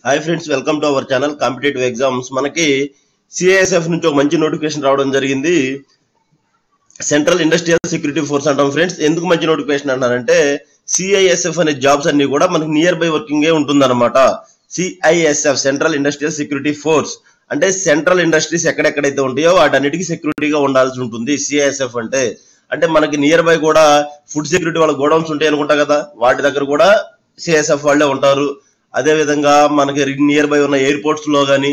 Hi friends, welcome to our channel competitive exams. మనకి CISF నుంచి ఒక మంచి నోటిఫికేషన్ రావడం జరిగింది. సెంట్రల్ ఇండస్ట్రియల్ సెక్యూరిటీ ఫోర్స్ అంటాం ఫ్రెండ్స్. ఎందుకు మంచి నోటిఫికేషన్ అన్నారంటే సిఐఎస్ఎఫ్ అనే జాబ్స్ అన్ని కూడా మనకి నియర్ బై వర్కింగే ఉంటుందన్నమాట. CISF central industrial security force అంటే సెంట్రల్ ఇండస్ట్రీస్ ఎక్కడెక్కడైతే ఉంటాయో వాటన్నిటికీ సెక్యూరిటీగా ఉండాల్సి ఉంటుంది. సిఐఎస్ఎఫ్ అంటే మనకి నియర్ బై కూడా ఫుడ్ సెక్యూరిటీ వాళ్ళ గోడౌన్స్ ఉంటాయి అనుకుంటా కదా, వాటి దగ్గర కూడా సిఐఎస్ఎఫ్ వాళ్ళే ఉంటారు. అదే విధంగా మనకి నియర్ బై ఉన్న ఎయిర్పోర్ట్స్ లో కానీ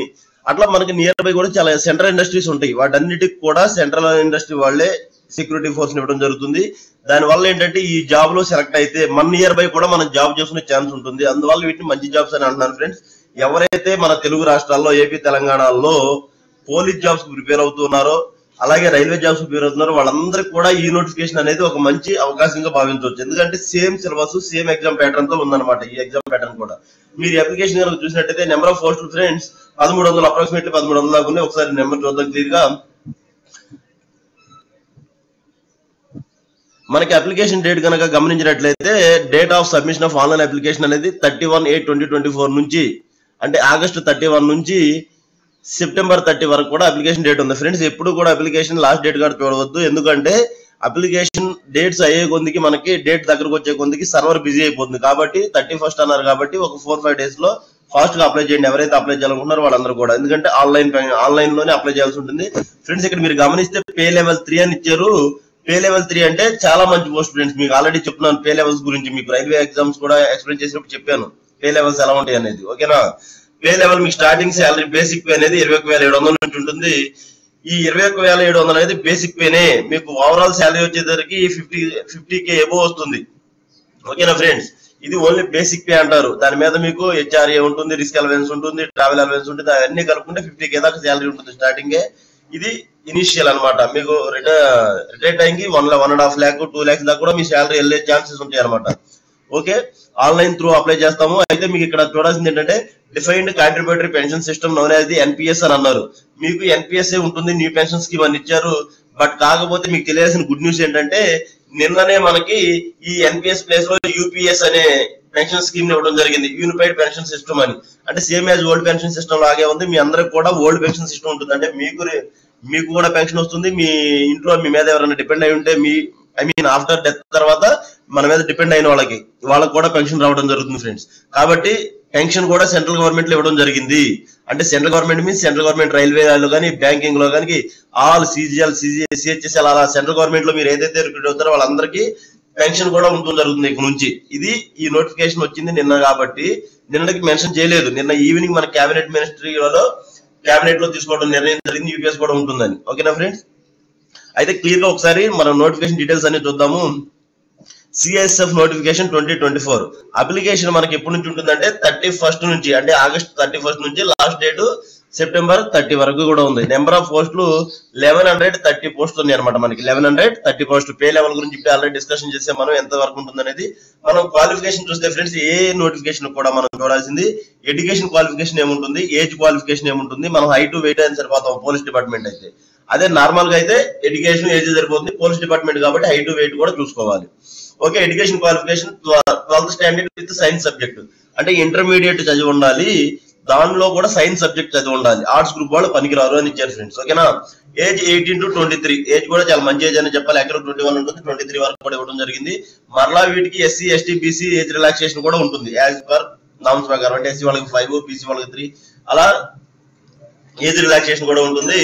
అట్లా మనకి నియర్ బై కూడా చాలా సెంట్రల్ ఇండస్ట్రీస్ ఉంటాయి. వాటన్నిటికి కూడా సెంట్రల్ ఇండస్ట్రీ వాళ్ళే సెక్యూరిటీ ఫోర్స్ ఇవ్వడం జరుగుతుంది. దానివల్ల ఏంటంటే ఈ జాబ్ లో సెలెక్ట్ అయితే మన నియర్ బై కూడా మనం జాబ్ చేసుకునే ఛాన్స్ ఉంటుంది. అందువల్ల వీటిని మంచి జాబ్స్ అని అంటున్నాను ఫ్రెండ్స్. ఎవరైతే మన తెలుగు రాష్ట్రాల్లో ఏపీ తెలంగాణలో పోలీస్ జాబ్స్ ప్రిపేర్ అవుతున్నారో అలాగే రైల్వే జాబ్స్ ప్రిపేర్ అవుతున్నారో వాళ్ళందరికీ కూడా ఈ నోటిఫికేషన్ అనేది ఒక మంచి అవకాశంగా భావించవచ్చు. ఎందుకంటే same syllabus same exam pattern తో ఉందన్నమాట. ఈ ఎగ్జామ్ ప్యాటర్న్ కూడా మీరు అప్లికేషన్ కనుక చూసినట్టయితే నెంబర్ ఆఫ్ పోస్టులు ఫ్రెండ్స్ 1300 అప్రాక్సిమేట్లీ 1300 దాకా ఉన్నాయి. ఒకసారి నెంబర్ చూద్దాం క్లియర్ గా. మనకి అప్లికేషన్ డేట్ కనుక గమనించినట్లయితే date of submission of online application అనేది 31/8/2024 నుంచి అంటే ఆగస్టు 31 నుంచి సెప్టెంబర్ 30 వరకు కూడా అప్లికేషన్ డేట్ ఉంది ఫ్రెండ్స్. ఎప్పుడు కూడా అప్లికేషన్ లాస్ట్ డేట్ కూడా చూడవద్దు. ఎందుకంటే అప్లికేషన్ డేట్స్ అయ్యే కొద్దికి మనకి డేట్ దగ్గరకు వచ్చే కొద్దికి సర్వర్ బిజీ అయిపోతుంది. కాబట్టి 31st అన్నారు కాబట్టి ఒక 4-5 days లో ఫాస్ట్ గా అప్లై చేయండి ఎవరైతే అప్లై చేయాలనుకుంటున్నారో వాళ్ళందరూ కూడా. ఎందుకంటే ఆన్లైన్ లోనే అప్లై చేయాల్సి ఉంటుంది ఫ్రెండ్స్. ఇక్కడ మీరు గమనిస్తే పే లెవెల్ 3 అని ఇచ్చారు. పే లెవెల్ 3 అంటే చాలా మంచి పోస్ట్ ఫ్రెండ్స్. మీకు ఆల్రెడీ చెప్తున్నాను పే లెవెల్స్ గురించి, మీకు రైల్వే ఎగ్జామ్స్ కూడా ఎక్స్ప్లెయిన్ చేసినప్పుడు చెప్పాను పే లెవెల్స్ ఎలా ఉంటాయి అనేది. ఓకేనా? పే లెవెల్ మీకు స్టార్టింగ్ శాలరీ బేసిక్ పే అనేది 21,700 నుంచి ఉంటుంది. ఈ 21,700 అనేది బేసిక్ పేనే. మీకు ఓవరాల్ శాలరీ వచ్చేసరికి 50K ఎబో వస్తుంది. ఓకేనా ఫ్రెండ్స్? ఇది ఓన్లీ బేసిక్ పే అంటారు. దాని మీద మీకు హెచ్ఆర్ఏ ఉంటుంది, రిస్క్ అలవెన్స్ ఉంటుంది, ట్రావెల్ అలవెన్స్ ఉంటుంది. అవన్నీ కలుపుకుంటే 50K దాకా శాలరీ ఉంటుంది స్టార్టింగ్. ఇది ఇనిషియల్ అనమాట. మీకు రిటైర్ టైంకి 1.5 lakh 2 lakhs దాకా కూడా మీ శాలరీ వెళ్ళే ఛాన్సెస్ ఉంటాయి అనమాట. ఓకే, ఆన్లైన్ త్రూ అప్లై చేస్తాము. అయితే మీకు ఇక్కడ చూడాల్సింది ఏంటంటే defined contributory pension system known as the NPS అని అన్నారు. మీకు ఎన్పిఎస్ ఉంటుంది, న్యూ పెన్షన్ స్కీమ్ అని ఇచ్చారు. బట్ కాకపోతే మీకు తెలియాల్సిన గుడ్ న్యూస్ ఏంటంటే నిన్ననే మనకి ఈ ఎన్పిఎస్ ప్లేస్ లో యూపీఎస్ అనే పెన్షన్ స్కీమ్ ఇవ్వడం జరిగింది. యూనిఫైడ్ పెన్షన్ సిస్టమ్ అని. అంటే same as old pension system లాగే ఉంది. మీ అందరికి కూడా ఓల్డ్ పెన్షన్ సిస్టమ్ ఉంటుంది. అంటే మీకు కూడా పెన్షన్ వస్తుంది. మీ ఇంట్లో మీ మీద ఎవరైనా డిపెండ్ అయి ఉంటే ఆఫ్టర్ డెత్ తర్వాత మన మీద డిపెండ్ అయిన వాళ్ళకి కూడా పెన్షన్ రావడం జరుగుతుంది ఫ్రెండ్స్. కాబట్టి పెన్షన్ కూడా సెంట్రల్ గవర్నమెంట్ లో ఇవ్వడం జరిగింది. అంటే central government means central government రైల్వేలో కానీ బ్యాంకింగ్ లో కానీ ఆల్ సిజిఎల్ సిహెచ్ఎస్ఎల్ అలా సెంట్రల్ గవర్నమెంట్ లో మీరు ఏదైతే రిక్రూట్ అవుతారో వాళ్ళందరికీ పెన్షన్ కూడా ఉంటుంది జరుగుతుంది ఇక్కడ నుంచి. ఇది ఈ నోటిఫికేషన్ వచ్చింది నిన్న కాబట్టి నిన్నటికి మెన్షన్ చేయలేదు. నిన్న ఈవినింగ్ మన క్యాబినెట్ క్యాబినెట్ లో తీసుకోవడం నిర్ణయం జరిగింది. యూపీఎస్ కూడా ఉంటుందని. ఓకేనా ఫ్రెండ్స్? అయితే క్లియర్ గా ఒకసారి మనం నోటిఫికేషన్ డీటెయిల్స్ అన్ని చూద్దాము. సిఐఎస్ఎఫ్ నోటిఫికేషన్ 2024 అప్లికేషన్ మనకి ఎప్పటి నుంచి ఉంటుందంటే 31st నుంచి అంటే ఆగస్ట్ 31st నుంచి లాస్ట్ డేట్ సెప్టెంబర్ 30 వరకు కూడా ఉంది. నెంబర్ ఆఫ్ పోస్టులు 1130 పోస్టులు ఉన్నాయి అనమాట. మనకి 1130 పోస్టులు. పే లెవెల్ గురించి ఇప్పుడు ఆల్రెడీ డిస్కషన్ చేసే మనం ఎంత వరకు ఉంటుంది అనేది. మనం క్వాలిఫికేషన్ చూస్తే ఫ్రెండ్స్ ఏ నోటిఫికేషన్ కూడా మనం చూడాల్సింది ఎడ్యుకేషన్ క్వాలిఫికేషన్ ఏముంటుంది, ఏజ్ క్వాలిఫికేషన్ ఏముంటుంది. మనం హైట్ వెయిట్ అని సరిపోతాం పోలీస్ డిపార్ట్మెంట్ అయితే. అదే నార్మల్ గా అయితే ఎడ్యుకేషన్ ఏజ్ సరిపోతుంది. పోలీస్ డిపార్ట్మెంట్ కాబట్టి హైట్ వెయిట్ కూడా చూసుకోవాలి. Okay, education qualification 12th standard with science subject. అంటే ఇంటర్మీడియట్ చదివి ఉండాలి. దానిలో కూడా సైన్స్ సబ్జెక్ట్ చదివి ఉండాలి. ఆర్ట్స్ గ్రూప్ వాళ్ళు పనికిరారు అని ఇచ్చారు ఫ్రెండ్స్. ఓకేనా? Age 18 to 23. ఏజ్ కూడా చాలా మంచి ఏజ్ అని చెప్పాలి. యాక్చువల్ 21 ఉంటుంది, 23 వరకు కూడా ఇవ్వడం జరిగింది. మరలా వీటికి SC ST BC age relaxation కూడా ఉంటుంది యాజ్ పర్ నామ్స్ ప్రకారం. అంటే SC వాళ్ళకి 5, BC వాళ్ళకి 3 అలా ఏజ్ రిలాక్సేషన్ కూడా ఉంటుంది.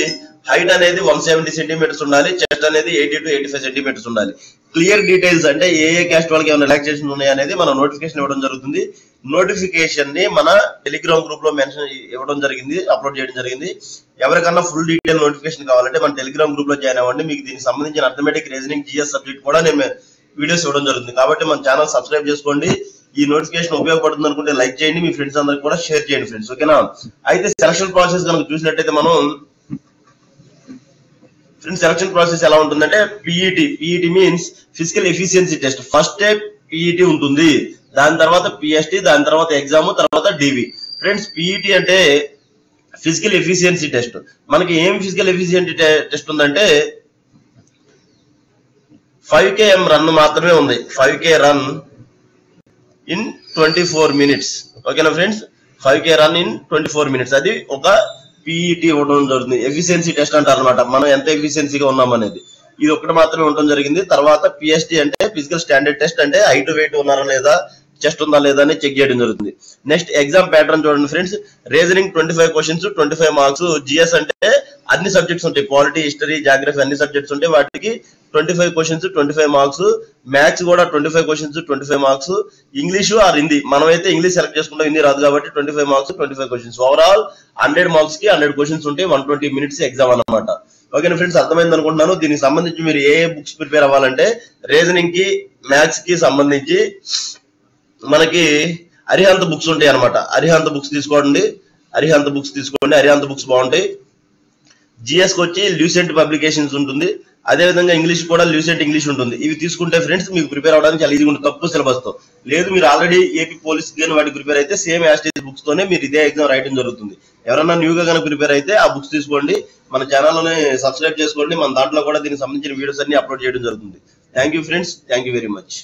హైట్ అనేది 170 centimeters ఉండాలి. చెస్ట్ అనేది 80 to 85 centimeters ఉండాలి. క్లియర్ డీటెయిల్స్ అంటే ఏ క్యాస్ట్ వాళ్ళకి ఏమైనా రిలాక్సేషన్ ఉన్నాయి అనేది మన నోటిఫికేషన్ ఇవ్వడం జరుగుతుంది. నోటిఫికేషన్ ని మన టెలిగ్రామ్ గ్రూప్ లో మెన్షన్ ఇవ్వడం జరిగింది, అప్లోడ్ చేయడం జరిగింది. ఎవరికన్నా ఫుల్ డీటెయిల్ నోటిఫికేషన్ కావాలంటే మన టెలిగ్రామ్ గ్రూప్ లో జాయిన్ అవ్వండి. మీకు దీనికి సంబంధించిన అర్థమెటిక్, రీజనింగ్, జిఎస్ సబ్జెక్ట్ కూడా నేను వీడియోస్ ఇవ్వడం జరుగుతుంది. కాబట్టి మన ఛానల్ సబ్స్క్రైబ్ చేసుకోండి. ఈ నోటిఫికేషన్ ఉపయోగపడుతుంది అనుకుంటే లైక్ చేయండి, మీ ఫ్రెండ్స్ అందరికి కూడా షేర్ చేయండి ఫ్రెండ్స్. ఓకేనా? అయితే సెలక్షన్ ప్రాసెస్ కనుక చూసినట్టయితే మనం సెలక్షన్ ప్రాసెస్ ఎలా ఉంటుందంటే PET means physical efficiency test. First step PET ఉంటుంది, దాని తర్వాత పిఎస్టి, దాని తర్వాత ఎగ్జామ్, తర్వాత డివి. ఫ్రెండ్స్ పిఈటి అంటే ఫిజికల్ ఎఫిషియన్సీ టెస్ట్. మనకి ఏం ఫిజికల్ ఎఫిషియన్సీ టెస్ట్ ఉందంటే 5 km రన్ మాత్రమే ఉంది. 5 km రన్ ఇన్ 24 minutes. ఓకేనా friends? 5K run in 24 minutes. అది ఒక PET ఇవ్వడం జరుగుతుంది. ఎఫిషియన్సీ టెస్ట్ అంటారు అనమాట, మనం ఎంత ఎఫిషియన్సీగా ఉన్నాం అనేది. ఇది ఒకటి మాత్రమే ఉండడం జరిగింది. తర్వాత PST అంటే ఫిజికల్ స్టాండర్డ్ టెస్ట్, అంటే హైట్ వెయిట్ ఉన్నారా లేదా, చెస్ట్ ఉందా లేదా అని చెక్ చేయడం జరుగుతుంది. నెక్స్ట్ ఎగ్జామ్ ప్యాటర్న్ చూడండి friends. Reasoning 25 questions 25 marks. GS అంటే అన్ని సబ్జెక్ట్స్ ఉంటాయి, పాలిటీ, హిస్టరీ, జాగ్రఫీ అన్ని సబ్జెక్ట్స్ ఉంటాయి, వాటికి 25 క్వశ్చన్స్ 25 మార్క్స్. మ్యాథ్స్ కూడా 25 questions 25 marks. English or Hindi, మనమైతే ఇంగ్లీష్ సెలెక్ట్ చేసుకుంటాం, హిందీ రాదు కాబట్టి 25 మార్క్స్ 25 క్వశ్చన్స్. ఓవరాల్ 100 మార్క్స్ కి 100 క్వశ్చన్స్ ఉంటాయి. 120 minutes ఎగ్జామ్ అన్నమాట. ఓకేనా ఫ్రెండ్స్, అర్థమైంది అనుకుంటున్నాను. దీనికి సంబంధించి మీరు ఏ బుక్స్ ప్రిపేర్ అవ్వాలంటే రీజనింగ్ కి, మ్యాథ్స్ కి సంబంధించి మనకి అరిహంత్ బుక్స్ ఉంటాయి అనమాట. అరిహంత్ బుక్స్ తీసుకోండి, అరిహంత్ బుక్స్ బాగుంటాయి. జిఎస్ కి వచ్చి ల్యూసెంట్ పబ్లికేషన్స్ ఉంటుంది, అదే విధంగా ఇంగ్లీష్ కూడా ల్యూసెంట్ ఇంగ్లీష్ ఉంటుంది. ఇవి తీసుకుంటే ఫ్రెండ్స్ మీకు ప్రిపేర్ అవడానికి చాలా ఈజీగా ఉంటుంది, తక్కువ సిలబస్ తో. లేదు మీరు ఆల్రెడీ ఏపీ పోలీస్ కానీ వాటికి ప్రిపేర్ అయితే సేమ్ యాస్టేజ్ బుక్స్ తోనే మీరు ఇదే ఎగ్జామ్ రాయడం జరుగుతుంది. ఎవరన్నా న్యూగా కనుక ప్రిపేర్ అయితే ఆ బుక్స్ తీసుకోండి, మన ఛానల్లోనే సబ్స్క్రైబ్ చేసుకోండి. మన దాంట్లో కూడా దీనికి సంబంధించిన వీడియోస్ అన్ని అప్లోడ్ చేయడం జరుగుతుంది. Thank you friends, thank you very much.